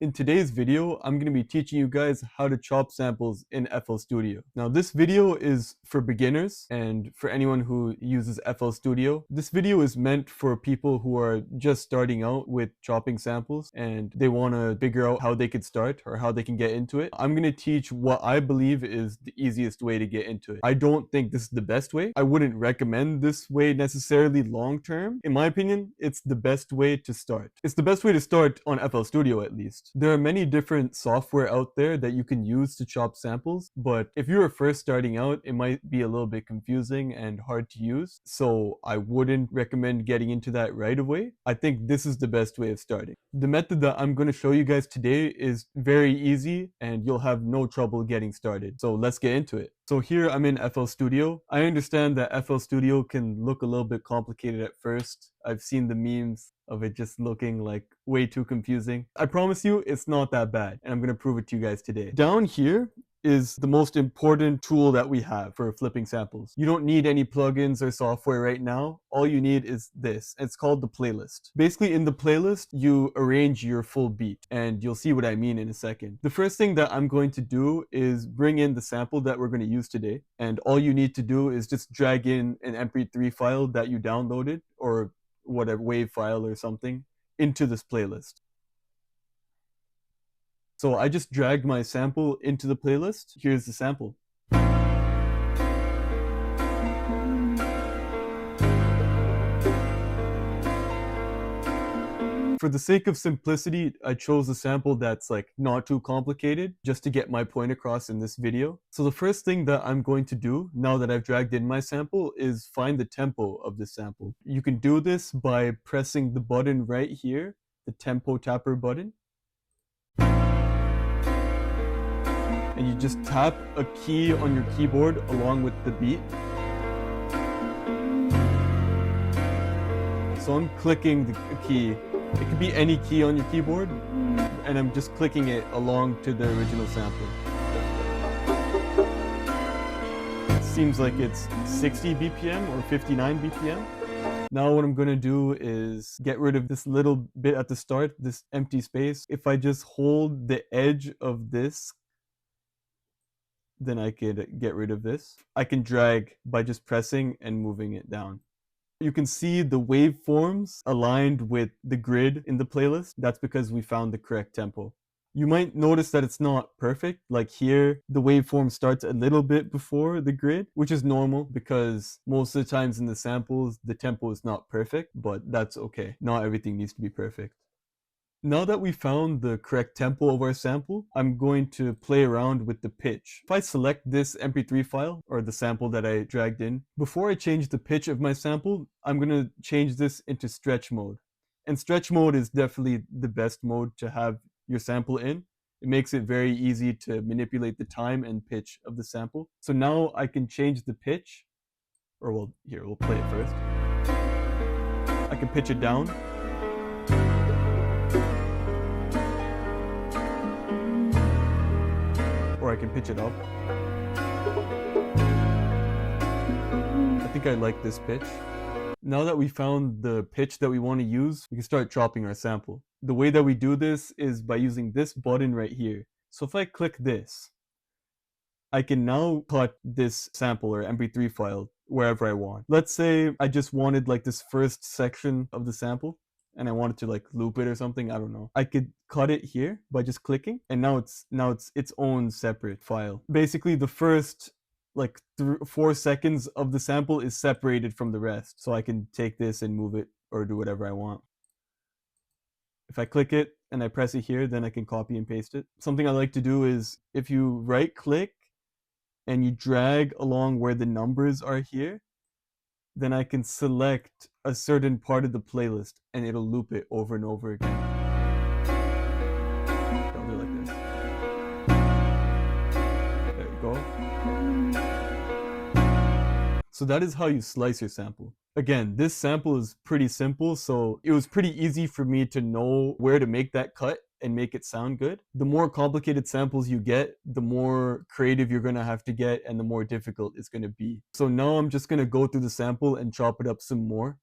In today's video, I'm going to be teaching you guys how to chop samples in FL Studio. Now, this video is for beginners and for anyone who uses FL Studio. This video is meant for people who are just starting out with chopping samples and they want to figure out how they could start or how they can get into it. I'm going to teach what I believe is the easiest way to get into it. I don't think this is the best way. I wouldn't recommend this way necessarily long term. In my opinion, it's the best way to start. It's the best way to start on FL Studio at least. There are many different software out there that you can use to chop samples, but if you are first starting out, it might be a little bit confusing and hard to use. So I wouldn't recommend getting into that right away. I think this is the best way of starting. The method that I'm going to show you guys today is very easy and you'll have no trouble getting started. So let's get into it. So here I'm in FL Studio. I understand that FL Studio can look a little bit complicated at first. I've seen the memes of it just looking like way too confusing. I promise you it's not that bad, and I'm going to prove it to you guys today. Down here is the most important tool that we have for flipping samples. You don't need any plugins or software right now. All you need is this. It's called the playlist. Basically, in the playlist, you arrange your full beat, and you'll see what I mean in a second. The first thing that I'm going to do is bring in the sample that we're going to use today, and all you need to do is just drag in an MP3 file that you downloaded, or whatever, WAV file or something, into this playlist. So I just dragged my sample into the playlist. Here's the sample. For the sake of simplicity, I chose a sample that's like not too complicated just to get my point across in this video. So the first thing that I'm going to do now that I've dragged in my sample is find the tempo of this sample. You can do this by pressing the button right here, the tempo tapper button. And you just tap a key on your keyboard along with the beat. So I'm clicking the key. It could be any key on your keyboard, and I'm just clicking it along to the original sample. It seems like it's 60 BPM or 59 BPM. Now what I'm going to do is get rid of this little bit at the start, this empty space. If I just hold the edge of this, then I could get rid of this. I can drag by just pressing and moving it down. You can see the waveforms aligned with the grid in the playlist. That's because we found the correct tempo. You might notice that it's not perfect. Like here, the waveform starts a little bit before the grid, which is normal because most of the times in the samples, the tempo is not perfect, but that's okay. Not everything needs to be perfect. Now that we found the correct tempo of our sample, I'm going to play around with the pitch. If I select this MP3 file, or the sample that I dragged in, before I change the pitch of my sample, I'm going to change this into stretch mode. And stretch mode is definitely the best mode to have your sample in. It makes it very easy to manipulate the time and pitch of the sample. So now I can change the pitch, or well, here, we'll play it first. I can pitch it down. Or I can pitch it up. I think I like this pitch. Now that we found the pitch that we want to use, we can start chopping our sample. The way that we do this is by using this button right here. So if I click this, I can now cut this sample or MP3 file wherever I want. Let's say I just wanted like this first section of the sample, and I wanted to like loop it or something, I don't know. I could cut it here by just clicking, and now it's its own separate file. Basically, the first like 4 seconds of the sample is separated from the rest. So I can take this and move it or do whatever I want. If I click it and I press it here, then I can copy and paste it. Something I like to do is if you right click and you drag along where the numbers are here, then I can select a certain part of the playlist and it'll loop it over and over again. I'll do it like this. There you go. So that is how you slice your sample. Again, this sample is pretty simple, so it was pretty easy for me to know where to make that cut and make it sound good. The more complicated samples you get, the more creative you're going to have to get and the more difficult it's going to be. So now I'm just going to go through the sample and chop it up some more.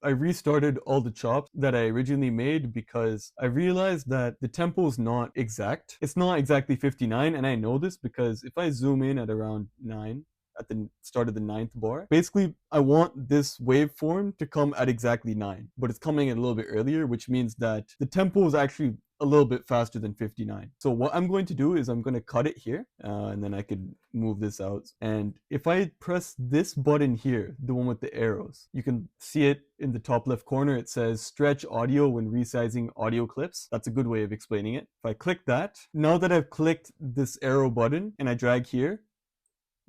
I restarted all the chops that I originally made because I realized that the tempo is not exact. It's not exactly 59, and I know this because if I zoom in at around 9, at the start of the 9th bar. Basically, I want this waveform to come at exactly 9, but it's coming a little bit earlier, which means that the tempo is actually a little bit faster than 59. So what I'm going to do is I'm going to cut it here, and then I could move this out. And if I press this button here, the one with the arrows, you can see it in the top left corner. It says stretch audio when resizing audio clips. That's a good way of explaining it. If I click that, now that I've clicked this arrow button and I drag here,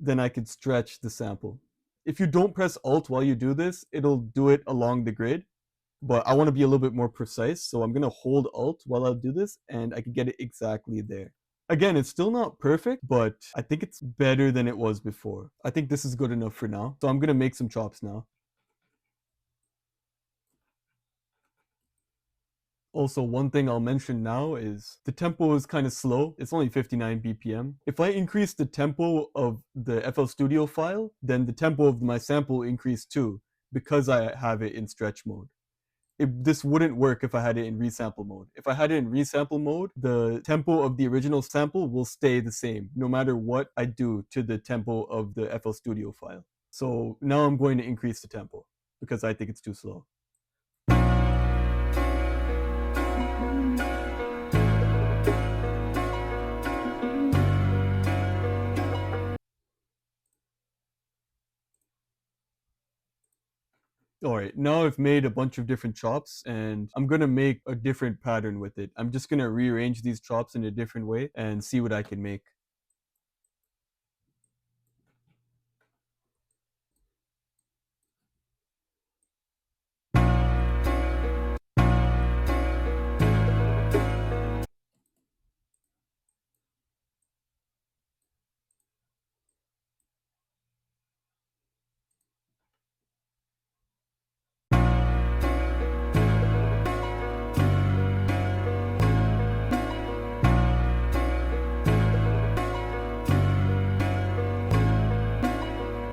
then I could stretch the sample. If you don't press Alt while you do this, it'll do it along the grid. But I want to be a little bit more precise, so I'm going to hold Alt while I do this, and I can get it exactly there. Again, it's still not perfect, but I think it's better than it was before. I think this is good enough for now. So I'm going to make some chops now. Also, one thing I'll mention now is the tempo is kind of slow. It's only 59 BPM. If I increase the tempo of the FL Studio file, then the tempo of my sample will increase too, because I have it in stretch mode. This wouldn't work if I had it in resample mode. If I had it in resample mode, the tempo of the original sample will stay the same, no matter what I do to the tempo of the FL Studio file. So now I'm going to increase the tempo, because I think it's too slow. All right, now I've made a bunch of different chops and I'm gonna make a different pattern with it. I'm just gonna rearrange these chops in a different way and see what I can make.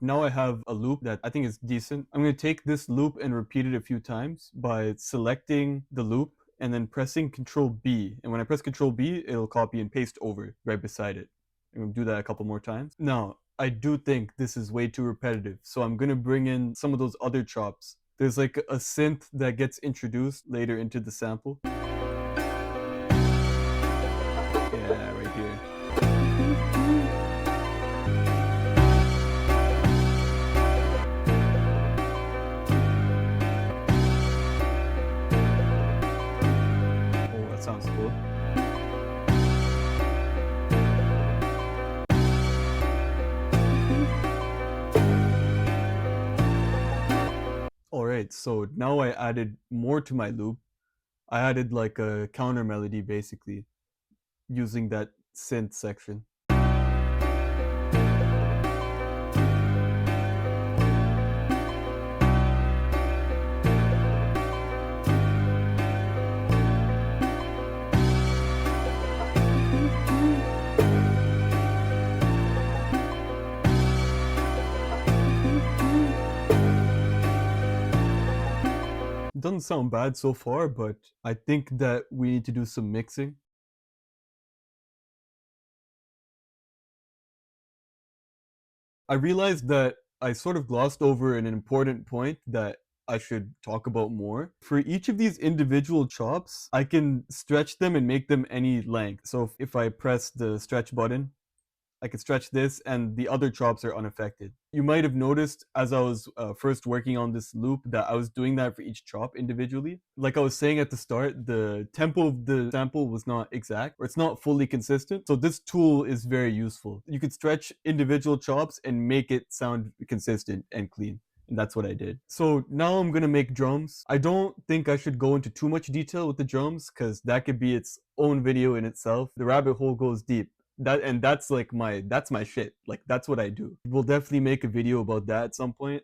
Now I have a loop that I think is decent. I'm going to take this loop and repeat it a few times by selecting the loop and then pressing Control B. And when I press Control B, it'll copy and paste over right beside it. I'm going to do that a couple more times. Now, I do think this is way too repetitive, so I'm going to bring in some of those other chops. There's like a synth that gets introduced later into the sample. Yeah, right here. Sounds cool. Alright, so now I added more to my loop. I added like a counter melody basically, using that synth section. Doesn't sound bad so far, but I think that we need to do some mixing. I realized that I sort of glossed over an important point that I should talk about more. For each of these individual chops, I can stretch them and make them any length. So if I press the stretch button, I can stretch this and the other chops are unaffected. You might have noticed as I was first working on this loop that I was doing that for each chop individually. Like I was saying at the start, the tempo of the sample was not exact, or it's not fully consistent. So this tool is very useful. You could stretch individual chops and make it sound consistent and clean. And that's what I did. So now I'm gonna make drums. I don't think I should go into too much detail with the drums because that could be its own video in itself. The rabbit hole goes deep. That's like that's my shit. Like that's what I do. We'll definitely make a video about that at some point.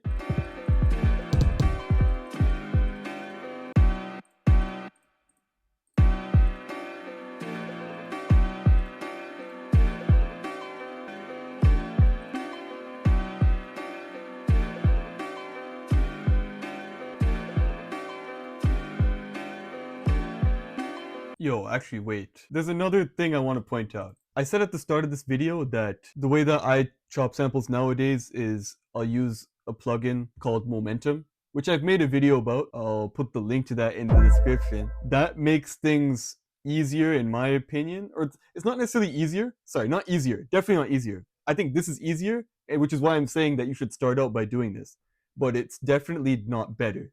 Yo, actually, wait. There's another thing I want to point out. I said at the start of this video that the way that I chop samples nowadays is I'll use a plugin called Momentum, which I've made a video about. I'll put the link to that in the description. That makes things easier in my opinion, or it's not necessarily easier. Sorry, not easier. Definitely not easier. I think this is easier, which is why I'm saying that you should start out by doing this. But it's definitely not better.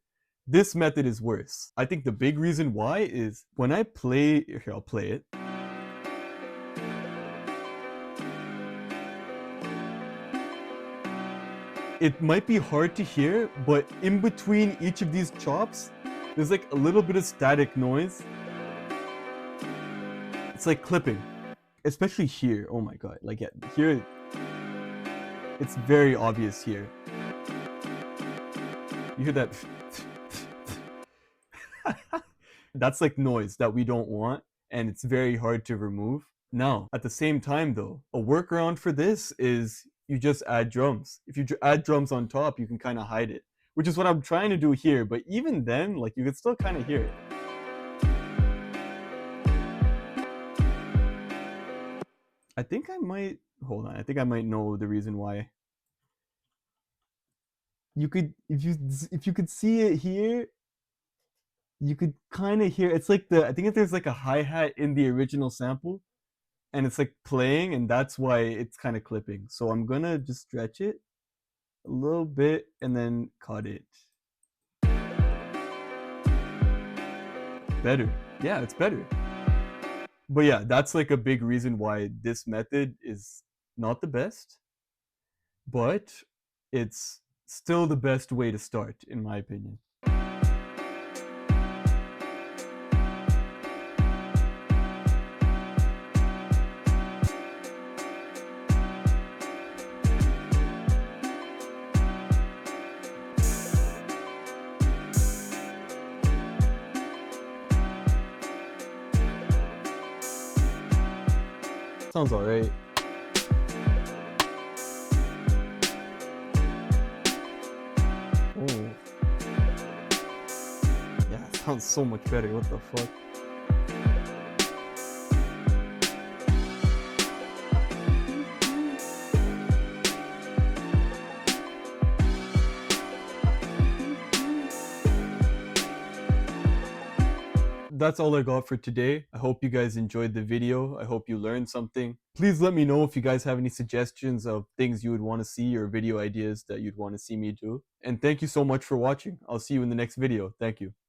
This method is worse. I think the big reason why is when I play, here I'll play it. It might be hard to hear, but in between each of these chops, there's like a little bit of static noise. It's like clipping, especially here. Oh my god, like yeah, here, it's very obvious here. You hear that? That's like noise that we don't want, and it's very hard to remove. Now, at the same time though, a workaround for this is you just add drums. If you add drums on top, you can kind of hide it, which is what I'm trying to do here. But even then, like you can still kind of hear it. I think I might, hold on, I think I might know the reason why. You could, if you could see it here, you could kind of hear, it's like I think if there's like a hi-hat in the original sample, and it's like playing, and that's why it's kind of clipping. So I'm gonna just stretch it a little bit and then cut it. Better. Yeah, it's better. But yeah, that's like a big reason why this method is not the best, but it's still the best way to start, in my opinion. Sounds alright. Oh. Yeah, it sounds so much better. What the fuck? That's all I got for today. I hope you guys enjoyed the video. I hope you learned something. Please let me know if you guys have any suggestions of things you would want to see or video ideas that you'd want to see me do. And thank you so much for watching. I'll see you in the next video. Thank you.